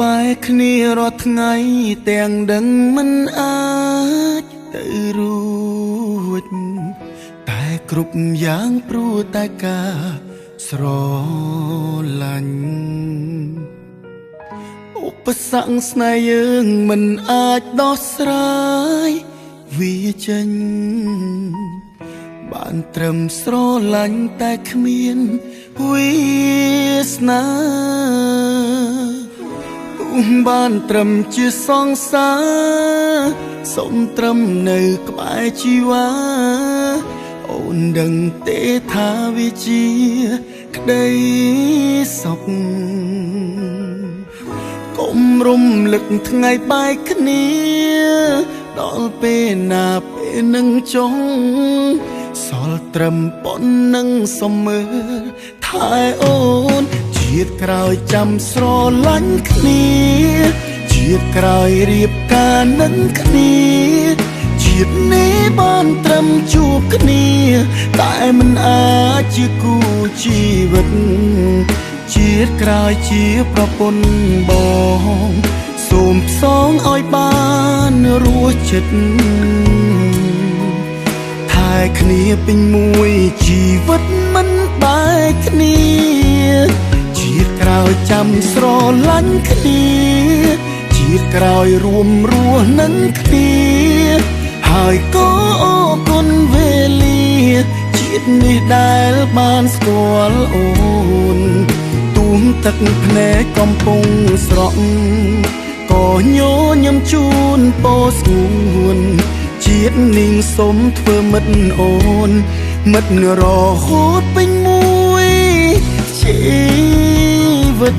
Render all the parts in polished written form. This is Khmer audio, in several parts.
បែកគ្នារាល់ថ្ងៃទាំងដឹងមិនអាចទៅរួចតែគ្រប់យ៉ាងព្រោះតែការស្រឡាញ់ឧបសគ្គស្នេហ៍យើងមិនអាចដោះស្រាយវាចេញបានត្រឹមស្រឡាញ់តែគ្មានវាសនាបានត្រឹមជាសង្សារសូមត្រឹមនៅក្បែរជីវ៉ាអូនដឹងទេថាវាជាក្តីសុខកុំរំលឹកថ្ងៃបែកគ្នាដល់ពេលណាពេលនឹងចុងសល់ត្រឹមប៉ុណ្្នឹងសុំមើលថែអូនជាតិក្រោយចាំស្រឡាញ់គ្នាជាតិក្រោយរៀបការនឹងគ្នាជាតិនេះបានត្រឹមជួបគ្នាតែមិនអាចជាគូជីវិតជាតិក្រោយជាប្រពន្ធបងសូមផ្សងឲ្យបានរស់ចិត្តថែគ្នាពេញមួយជីវិតមិនបែកគ្នាជាតិក្រោយចាំស្រឡាញ់គ្នាជាតិក្រោយរួមរស់នឹងគ្នាហើយក៏អរគុណវេលាជាតិនេះដែលបានស្គាល់អូនទូងទឹកភ្នែកកំពុងស្រក់ក៏ញញឹមជូនពោស្ងួនជាតិនាងសុំធ្វើមិត្តអូនមិត្តរហូតពេញមួយជីវិត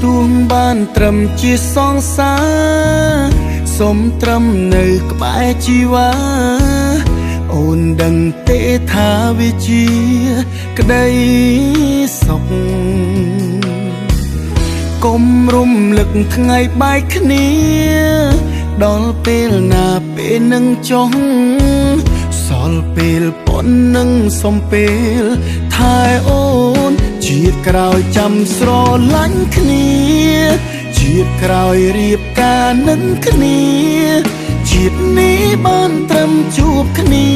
ទួងបានត្រឹមជាសង្សារសូមត្រឹមនៅក្បែរជីវ៉ាអូនដឹងទេថាវាជាក្តីសុខកុំរំលឹកថ្ងៃបែកគ្នាដល់ពេលណាពេលនឹងចុងសល់ពេលប៉ុណ្្នឹងសុំពេលថែអូនជាតិក្រោយចាំស្រឡាញ់គ្នាជាតិក្រោយរៀបការនឹងគ្នាជាតិនេះបានត្រឹមជួបគ្នា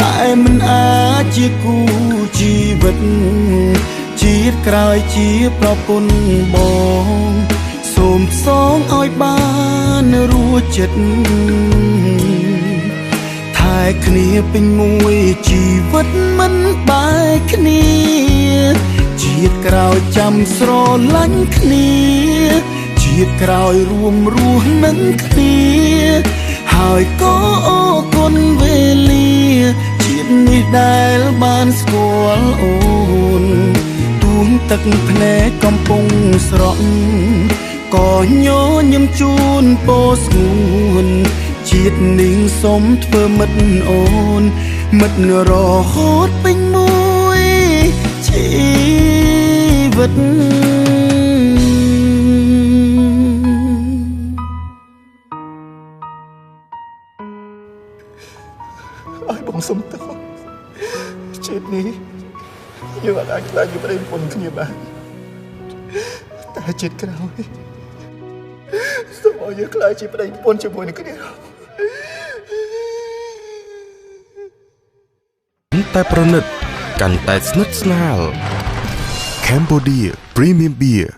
តែមិនអាចជាគូជីវិតជាតិក្រោយជាប្រពន្ធបងសូមផ្សងឲ្យបានរស់ចិត្តថែគ្នាពេញមួយជីវិតមិនបែកគ្នាជាតិក្រោយចាំស្រឡាញ់គ្នាជាតិក្រោយរួមរស់នឹងគ្នាហើយក៏អរគុណវេលាជាតិនេះដែលបានស្គាល់អូនទួងទឹកភ្នែកកំពុងស្រក់ក៏ញញឹមជូនពោស្ងួនជាតិនាងសុំធ្វើមិត្តអូនមិត្តរហូតពេញមួយជីវិតឲ្យបងសុំទោសជាតិនេះយើងអាចខ្លាចជាប្តីប្រពន្ធគ្នាបានតែជាតិក្រោយសូមឲ្យយើងខ្លាចជាប្តីប្រពន្ធជាមួយនឹងគ្នាតែប្រណិតកាន់តែស្និទ្ធស្នាល Cambodia Premium Beer